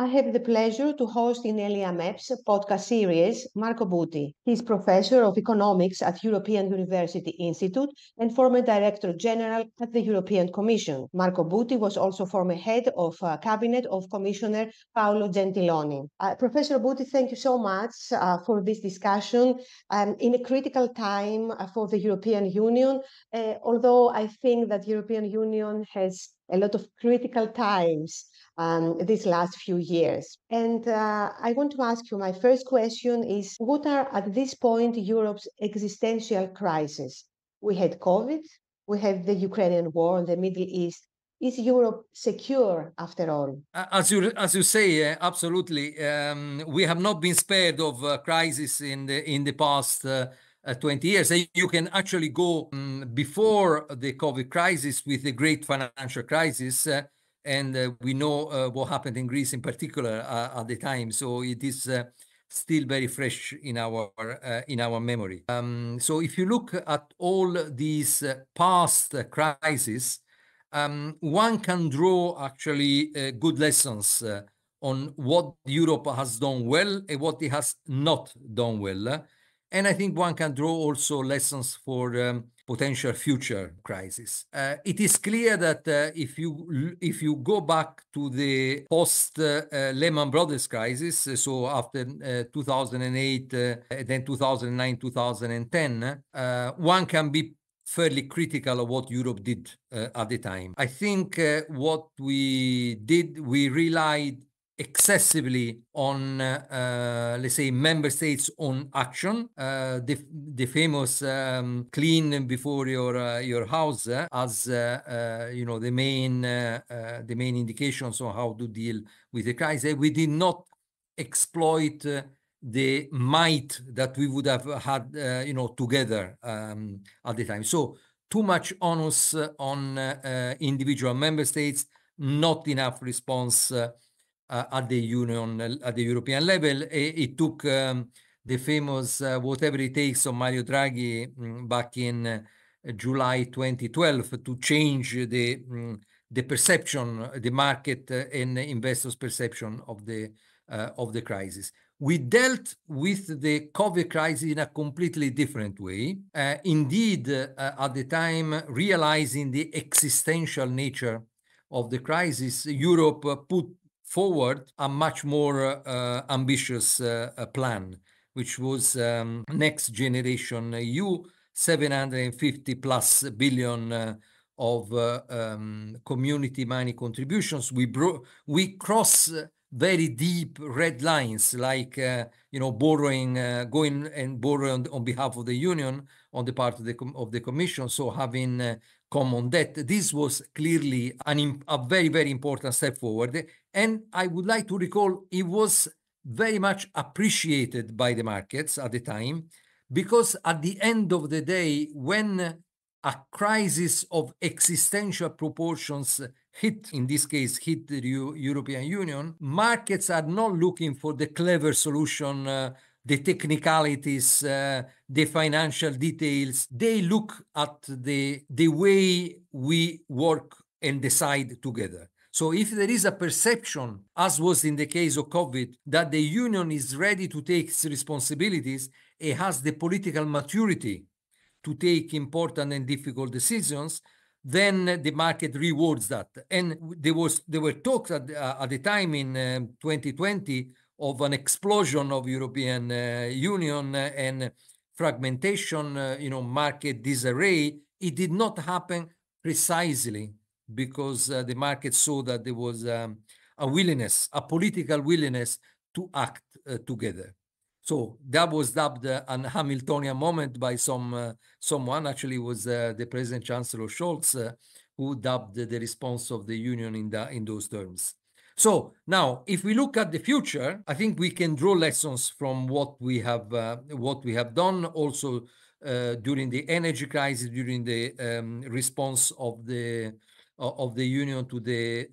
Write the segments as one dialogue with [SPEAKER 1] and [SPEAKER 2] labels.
[SPEAKER 1] I have the pleasure to host in ELIAMEP's podcast series Marco Buti. He's professor of economics at European University Institute and former director general at the European Commission. Marco Buti was also former head of cabinet of Commissioner Paolo Gentiloni. Professor Buti, thank you so much for this discussion in a critical time for the European Union, although I think that the European Union has a lot of critical times these last few years. And I want to ask you, my first question is, what are at this point Europe's existential crises? We had COVID, we have the Ukrainian war in the Middle East. Is Europe secure after all?
[SPEAKER 2] As you say, absolutely. We have not been spared of crisis in the past 20 years. You can actually go before the COVID crisis with the great financial crisis. And we know what happened in Greece in particular at the time. So it is still very fresh in our memory. So if you look at all these past crises, one can draw actually good lessons on what Europe has done well and what it has not done well. And I think one can draw also lessons for potential future crises. It is clear that if you go back to the post Lehman Brothers crisis, so after 2008, then 2009, 2010, one can be fairly critical of what Europe did at the time. I think what we did, we relied excessively on, let's say, member states' own action. The famous clean before your house as the main indications on how to deal with the crisis. We did not exploit the might that we would have had, together at the time. So too much onus on individual member states, not enough response at the European level. It took the famous whatever it takes of Mario Draghi back in July 2012 to change the perception, the market and investors' perception of the crisis. We dealt with the COVID crisis in a completely different way. Indeed, at the time, realizing the existential nature of the crisis, Europe put forward a much more ambitious plan, which was Next Generation EU, 750 plus billion of community money contributions. We cross very deep red lines, like borrowing, going and borrowing on behalf of the Union on the part of the Commission. So having common debt, this was clearly a very, very important step forward. And I would like to recall it was very much appreciated by the markets at the time, because at the end of the day, when a crisis of existential proportions in this case, hit the European Union, markets are not looking for the clever solution, the technicalities, the financial details. They look at the way we work and decide together. So if there is a perception, as was in the case of COVID, that the Union is ready to take its responsibilities, it has the political maturity to take important and difficult decisions, then the market rewards that. And there were talks at the time in 2020 of an explosion of European Union and fragmentation, market disarray. It did not happen precisely because the market saw that there was a political willingness to act together. So that was dubbed an Hamiltonian moment by someone. Actually, it was the President Chancellor Scholz who dubbed the response of the Union in those terms. So now, if we look at the future, I think we can draw lessons from what we have done also during the energy crisis, during the response of the Union to the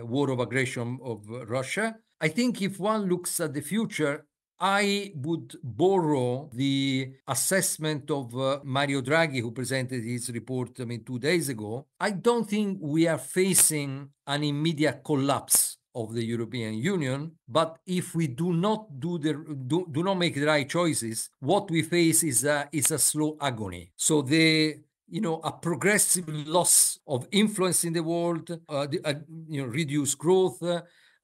[SPEAKER 2] war of aggression of Russia. I think if one looks at the future, I would borrow the assessment of Mario Draghi, who presented his report 2 days ago. I don't think we are facing an immediate collapse of the European Union. But if we do not do not make the right choices, what we face is a slow agony. So a progressive loss of influence in the world, reduced growth,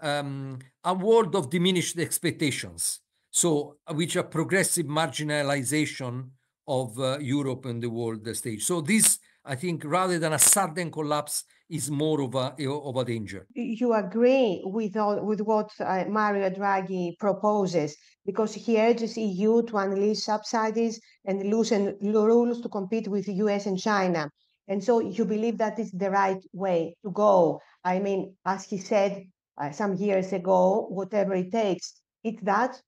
[SPEAKER 2] a world of diminished expectations. So, which a progressive marginalization of Europe and the world stage. So this, I think, rather than a sudden collapse, is more of a danger.
[SPEAKER 1] You agree with what Mario Draghi proposes, because he urges EU to unleash subsidies and loosen rules to compete with the US and China. And so you believe that is the right way to go. I mean, as he said some years ago, whatever it takes. It's that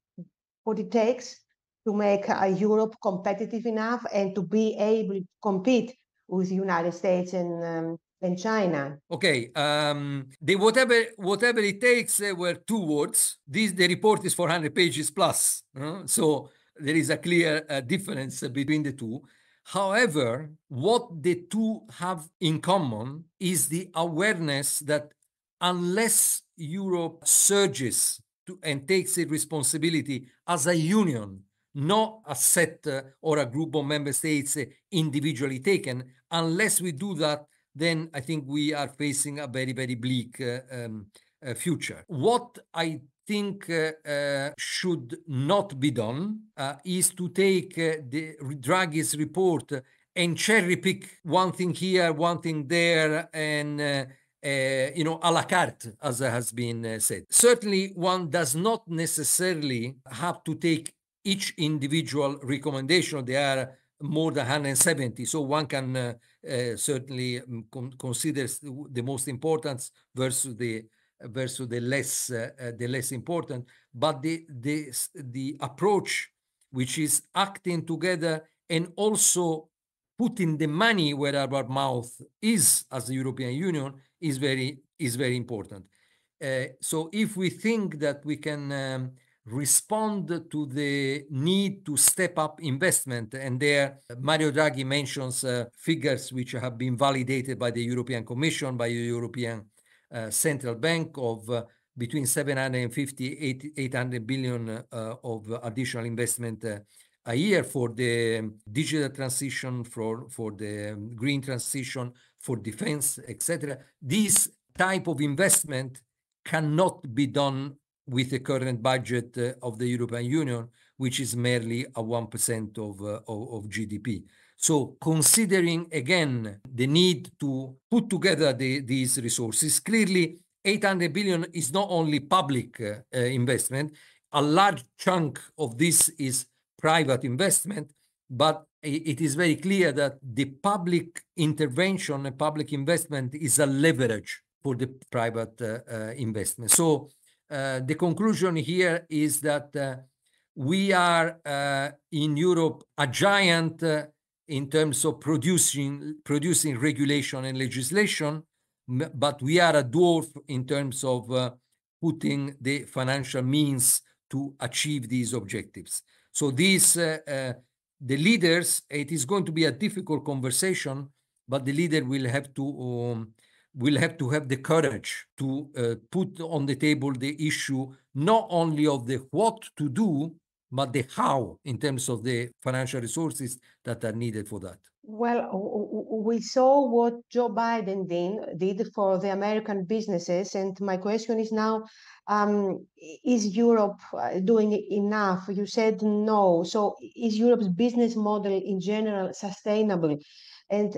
[SPEAKER 1] what it takes to make Europe competitive enough and to be able to compete with the United States and China.
[SPEAKER 2] Okay, the whatever it takes were two words. The report is 400 pages plus, so there is a clear difference between the two. However, what the two have in common is the awareness that unless Europe surges and takes its responsibility as a union, not a set or a group of member states individually taken, unless we do that, then I think we are facing a very, very bleak future. What I think should not be done is to take the Draghi's report and cherry pick one thing here, one thing there, and a la carte, as has been said. Certainly, one does not necessarily have to take each individual recommendation. There are more than 170, so one can certainly consider the most important versus the less important. But the approach, which is acting together and also putting the money where our mouth is as the European Union, is very important. So if we think that we can respond to the need to step up investment, and there Mario Draghi mentions figures which have been validated by the European Commission, by the European Central Bank, of between 750 800 billion of additional investment a year for the digital transition, for the green transition, for defense, etc. This type of investment cannot be done with the current budget of the European Union, which is merely a 1% of GDP. So considering again the need to put together these resources, clearly 800 billion is not only public investment. A large chunk of this is private investment, but it is very clear that the public intervention and public investment is a leverage for the private investment. So the conclusion here is that we are in Europe a giant in terms of producing regulation and legislation, but we are a dwarf in terms of putting the financial means to achieve these objectives. So these the leaders, it is going to be a difficult conversation, but the leader will have to have the courage to put on the table the issue not only of the what to do, but the how in terms of the financial resources that are needed for that.
[SPEAKER 1] Well, we saw what Joe Biden did for the American businesses, and my question is now, is Europe doing enough? You said no. So is Europe's business model in general sustainable? And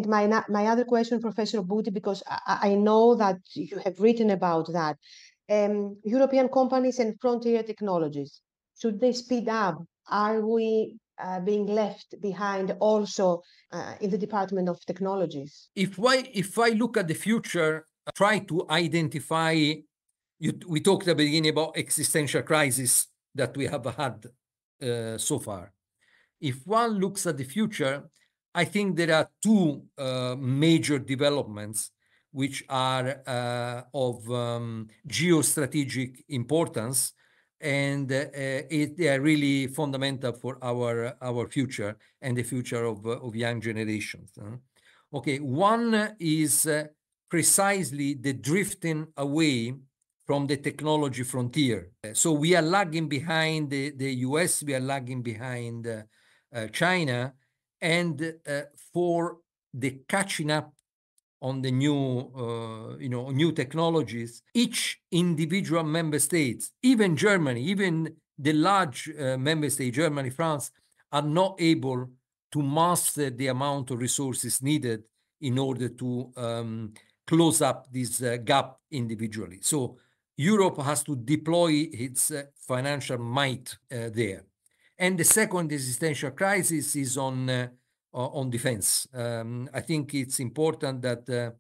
[SPEAKER 1] my other question, Professor Buti, because I know that you have written about that, European companies and frontier technologies, should they speed up? Are we being left behind also in the Department of Technologies?
[SPEAKER 2] If I look at the future, try to identify, we talked at the beginning about existential crisis that we have had so far. If one looks at the future, I think there are two major developments which are of geostrategic importance, and they are really fundamental for our future and the future of young generations. Okay, one is precisely the drifting away from the technology frontier. So we are lagging behind the US, we are lagging behind China, and for the catching up on the new technologies, each individual member states, even Germany, even the large member state, Germany, France, are not able to master the amount of resources needed in order to close up this gap individually. So Europe has to deploy its financial might there. And the second existential crisis is on defense. I think it's important that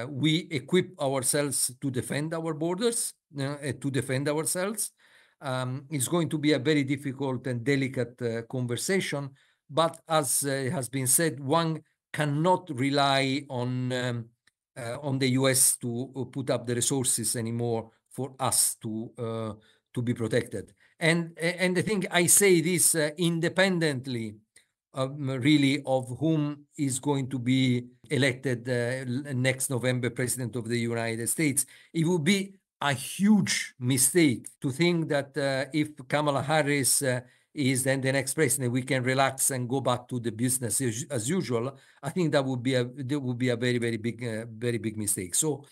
[SPEAKER 2] we equip ourselves to defend our borders, to defend ourselves. It's going to be a very difficult and delicate conversation, but as has been said, one cannot rely on the US to put up the resources anymore for us to be protected. And I think I say this independently really of whom is going to be elected next November president of the United States. It would be a huge mistake to think that if Kamala Harris is then the next president, we can relax and go back to the business as usual. I think that would be a very, very big mistake. So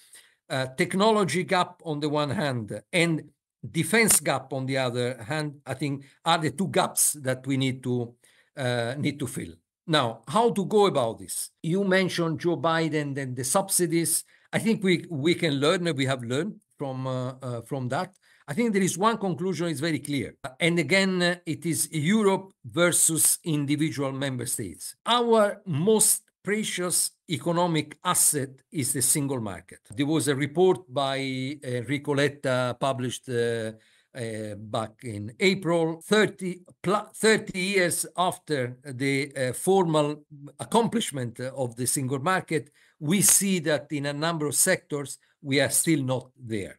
[SPEAKER 2] technology gap on the one hand and defense gap on the other hand, I think are the two gaps that we need to fill. Now, how to go about this? You mentioned Joe Biden and the subsidies. I think we can learn, we have learned from that. I think there is one conclusion is very clear. And again, it is Europe versus individual member states. Our most precious economic asset is the single market. There was a report by Ricoletta published back in April, 30 years after the formal accomplishment of the single market, we see that in a number of sectors, we are still not there.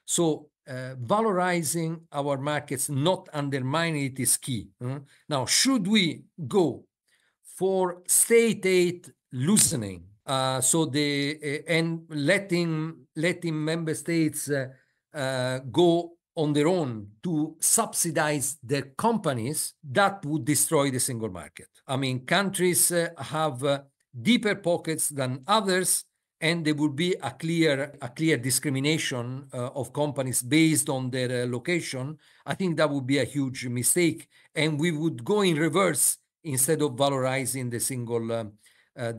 [SPEAKER 2] So valorizing our markets, not undermining it, is key. Now, should we go for state aid loosening, and letting member states go on their own to subsidize their companies, that would destroy the single market. I mean, countries have deeper pockets than others, and there would be a clear discrimination of companies based on their location. I think that would be a huge mistake, and we would go in reverse instead of valorizing the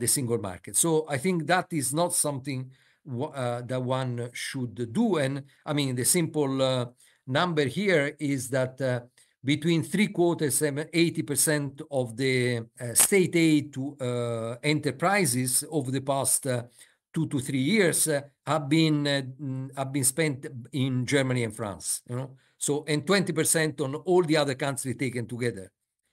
[SPEAKER 2] single market. So I think that is not something that one should do. And I mean, the simple number here is that between 3/4 and 80% of the state aid to enterprises over the past 2 to 3 years have been spent in Germany and France. So, and 20% on all the other countries taken together.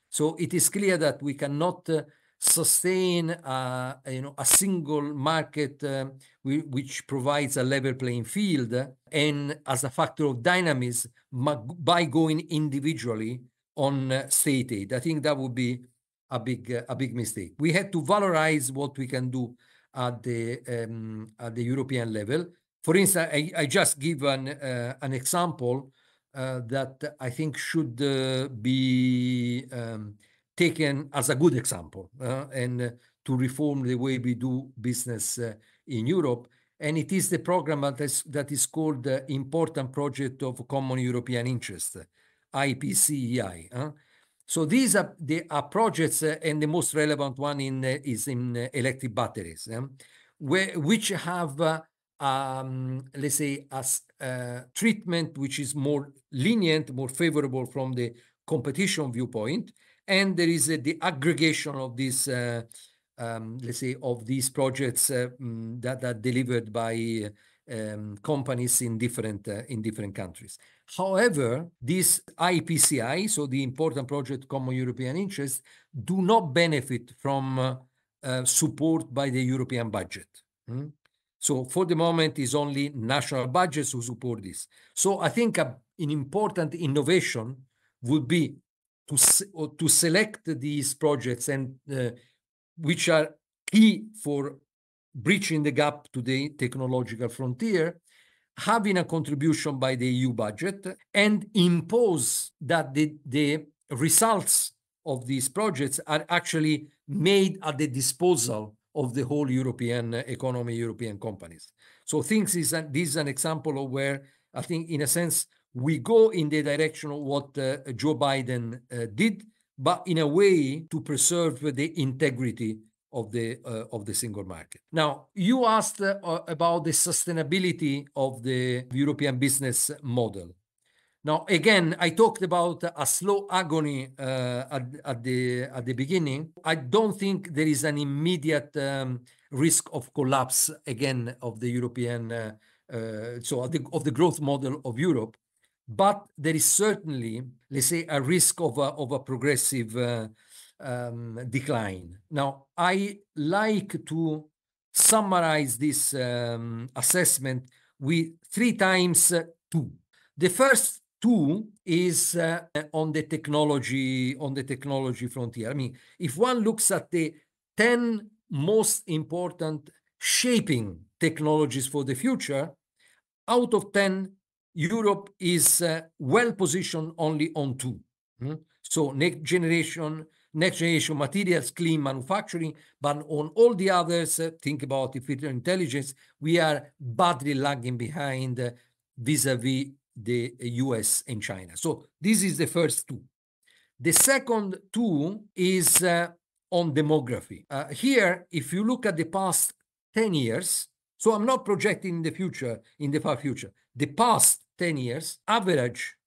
[SPEAKER 2] So it is clear that we cannot sustain a single market which provides a level playing field and as a factor of dynamism by going individually on state aid. I think that would be a big mistake. We had to valorize what we can do at the European level. For instance, I just give an example that I think should be taken as a good example and to reform the way we do business in Europe. And it is the program that is called the Important Project of Common European Interest, IPCEI. So these are projects, and the most relevant one is in electric batteries, which have, let's say, a treatment which is more lenient, more favorable from the competition viewpoint. And there is the aggregation of these, let's say, of these projects that are delivered by companies in different countries. However, this IPCI, so the Important Project Common European Interest, do not benefit from support by the European budget. So for the moment, it's only national budgets who support this. So I think an important innovation would be to select these projects and which are key for bridging the gap to the technological frontier, having a contribution by the EU budget, and impose that the results of these projects are actually made at the disposal of the whole European economy, European companies. So this is an example of where I think, in a sense, we go in the direction of what Joe Biden did, but in a way to preserve the integrity of the single market. Now, you asked about the sustainability of the European business model. Now, again, I talked about a slow agony at the beginning. I don't think there is an immediate risk of collapse again of the European, of the growth model of Europe, but there is certainly, let's say, a risk of a progressive decline. Now, I like to summarize this assessment with 3 times 2. The first 2 is on the technology frontier. I mean, if one looks at the 10 most important shaping technologies for the future, out of 10, Europe is well positioned only on 2. So next generation materials, clean manufacturing, but on all the others, think about artificial intelligence, we are badly lagging behind vis-a-vis the US and China. So this is the first 2. The second 2 is on demography. Here, if you look at the past 10 years, so I'm not projecting the future, in the far future, the past 10 years, average,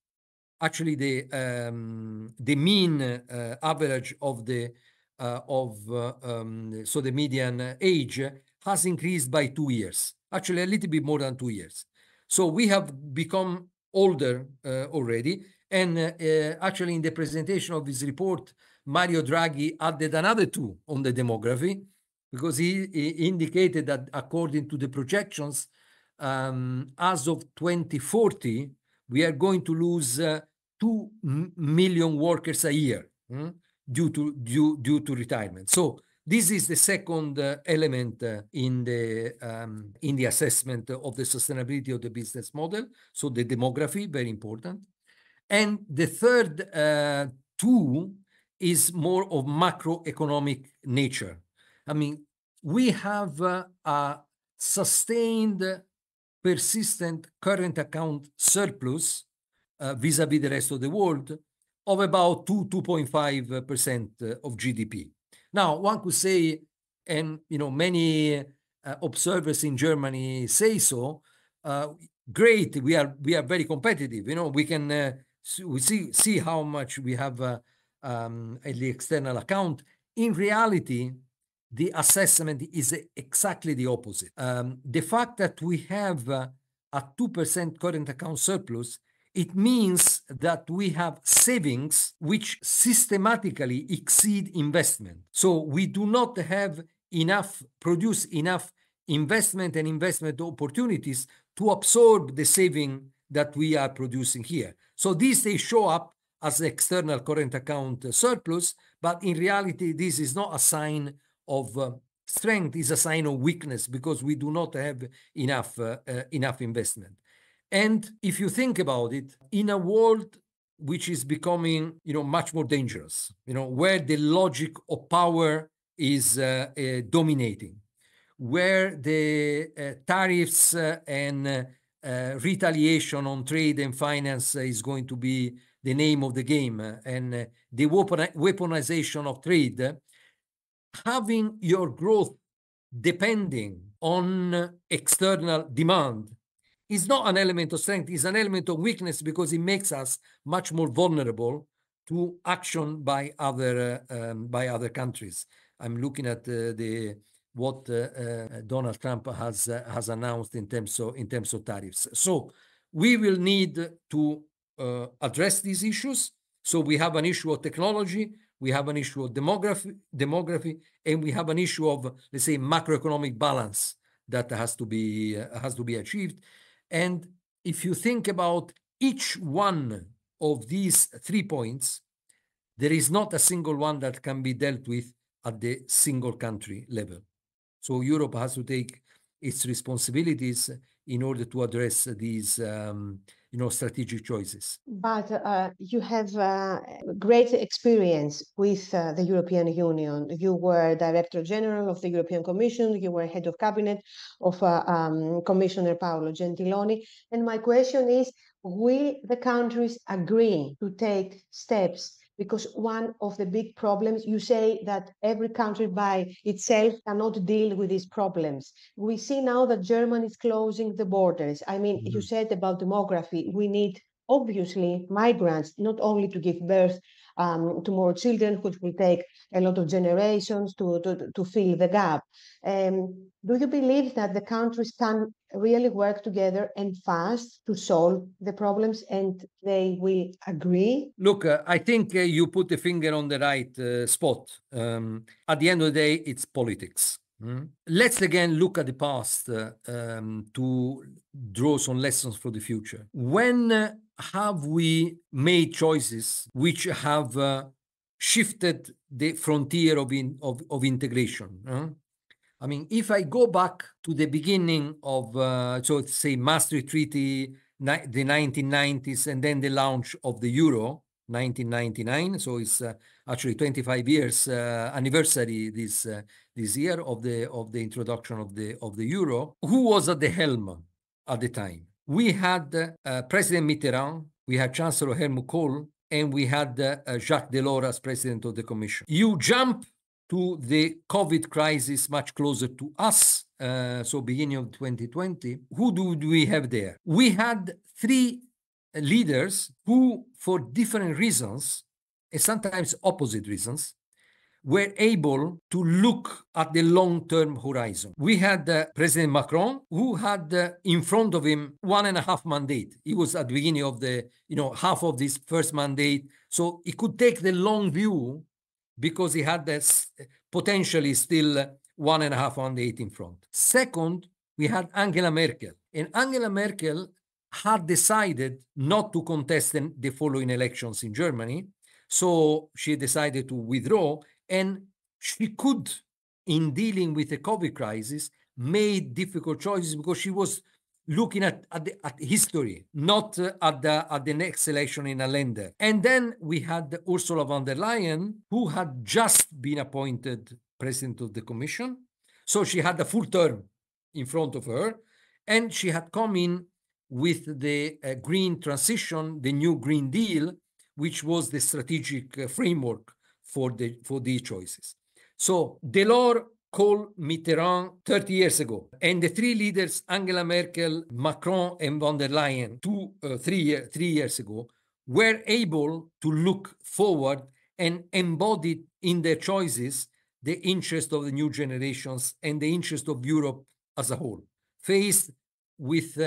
[SPEAKER 2] actually the mean average of the so the median age has increased by 2 years, actually a little bit more than 2 years. So we have become older already. And actually in the presentation of his report, Mario Draghi added another 2 on the demography, because he indicated that according to the projections, as of 2040, we are going to lose 2 million workers a year due to retirement. So this is the second element in the assessment of the sustainability of the business model. So the demography, very important. And the third 2 is more of macroeconomic nature. I mean, we have a sustained, persistent current account surplus vis-a-vis the rest of the world of about 2.5% of GDP. Now, one could say, and many observers in Germany say so, great, we are very competitive. We can we see how much we have at the external account. In reality, the assessment is exactly the opposite. The fact that we have a 2% current account surplus, it means that we have savings which systematically exceed investment. So we do not have produce enough investment and investment opportunities to absorb the saving that we are producing here. So these, they show up as external current account surplus, but in reality, this is not a sign of strength, it's a sign of weakness, because we do not have enough investment. And if you think about it, in a world which is becoming, much more dangerous, where the logic of power is dominating, where the tariffs and retaliation on trade and finance is going to be the name of the game, and the weaponization of trade, having your growth depending on external demand is not an element of strength, it's an element of weakness, because it makes us much more vulnerable to action by other countries. I'm looking at what Donald Trump has announced in terms of tariffs. So we will need to address these issues. So we have an issue of technology, we have an issue of demography, and we have an issue of, let's say, macroeconomic balance that has to be achieved. And if you think about each one of these 3 points, there is not a single one that can be dealt with at the single country level. So Europe has to take its responsibilities in order to address these strategic choices.
[SPEAKER 1] But you have great experience with the European Union. You were Director General of the European Commission. You were Head of Cabinet of Commissioner Paolo Gentiloni. And my question is, will the countries agree to take steps? Because one of the big problems, you say that every country by itself cannot deal with these problems. We see now that Germany is closing the borders. I mean, you said about demography, we need obviously migrants, not only to give birth to more children, which will take a lot of generations to fill the gap. Do you believe that the countries can really work together and fast to solve the problems and they will agree?
[SPEAKER 2] Look, I think you put the finger on the right spot. At the end of the day, it's politics. Let's again look at the past to draw some lessons for the future. When have we made choices which have shifted the frontier of integration? I mean, if I go back to the beginning of, so say, Maastricht Treaty, the 1990s, and then the launch of the euro, 1999. So it's actually 25 years anniversary this year of the introduction of the euro. Who was at the helm at the time? We had President Mitterrand, we had Chancellor Helmut Kohl, and we had Jacques Delors as President of the Commission. You jump to the COVID crisis much closer to us, so beginning of 2020. Who do we have there? We had three leaders who, for different reasons, and sometimes opposite reasons, were able to look at the long-term horizon. We had President Macron, who had in front of him 1.5 mandate. He was at the beginning of the, half of this first mandate. So he could take the long view because he had this potentially still 1.5 mandate in front. Second, we had Angela Merkel. And Angela Merkel had decided not to contest the following elections in Germany. So she decided to withdraw. And she could, in dealing with the COVID crisis, made difficult choices because she was looking at history, not at the next election in a lender. And then we had Ursula von der Leyen, who had just been appointed President of the Commission. So she had a full term in front of her. And she had come in with the green transition, the new Green Deal, which was the strategic framework for these choices. So Delors, Kohl, Mitterrand 30 years ago, and the three leaders, Angela Merkel, Macron, and von der Leyen, 3 years ago, were able to look forward and embody in their choices the interest of the new generations and the interest of Europe as a whole, faced with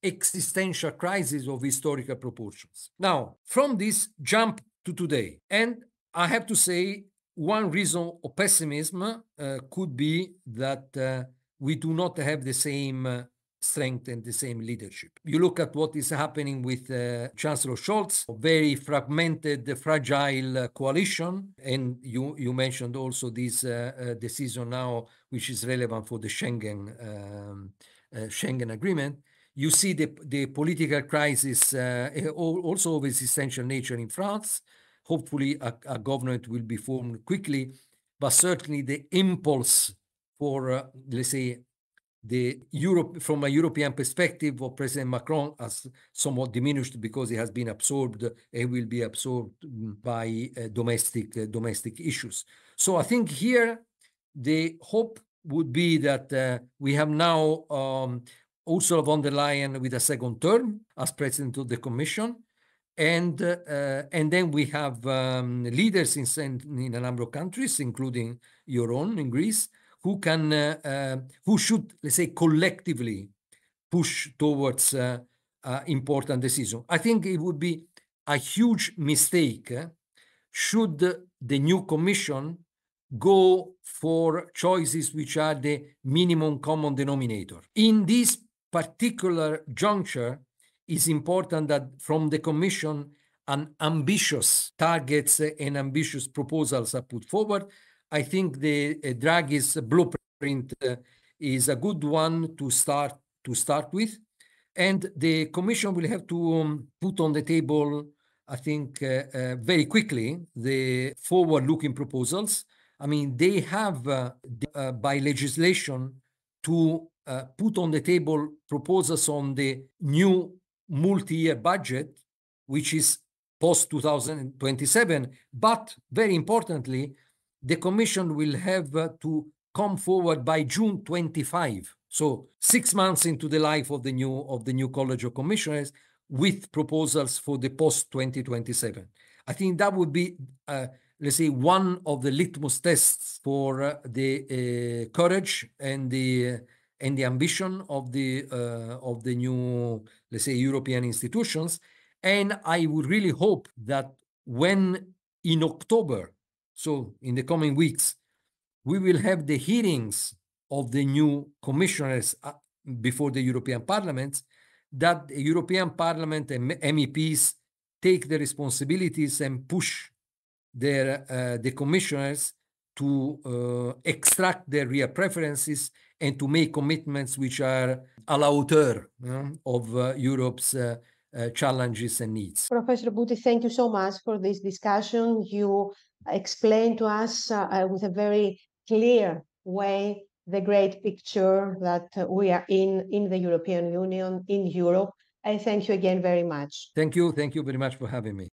[SPEAKER 2] existential crisis of historical proportions. Now, from this jump to today, and I have to say, one reason of pessimism could be that we do not have the same strength and the same leadership. You look at what is happening with Chancellor Scholz, a very fragmented, fragile coalition, and you mentioned also this decision now, which is relevant for the Schengen agreement. You see the political crisis also of existential nature in France. Hopefully a government will be formed quickly, but certainly the impulse for, let's say, from a European perspective of President Macron has somewhat diminished because it has been absorbed and will be absorbed by domestic issues. So I think here the hope would be that we have now Ursula von der Leyen with a second term as President of the Commission. And then we have leaders in a number of countries, including your own in Greece, who should, let's say, collectively push towards important decisions. I think it would be a huge mistake should the new Commission go for choices which are the minimum common denominator. In this particular juncture, it's important that from the Commission, an ambitious targets and ambitious proposals are put forward. I think the Draghi's blueprint is a good one to start to start with. And the Commission will have to put on the table, I think, very quickly, the forward-looking proposals. I mean, they have, by legislation, to put on the table proposals on the new multi-year budget, which is post-2027. But very importantly, the Commission will have to come forward by June 25. So 6 months into the life of the new College of Commissioners, with proposals for the post-2027. I think that would be, let's say, one of the litmus tests for the courage and the ambition of the new, let's say, European institutions. And I would really hope that when in October, so in the coming weeks, we will have the hearings of the new commissioners before the European Parliament, that the European Parliament and MEPs take the responsibilities and push the commissioners to extract their real preferences and to make commitments which are à la hauteur of Europe's challenges and needs.
[SPEAKER 1] Professor Buti, thank you so much for this discussion. You explained to us with a very clear way the great picture that we are in the European Union, in Europe. I thank you again very much.
[SPEAKER 2] Thank you very much for having me.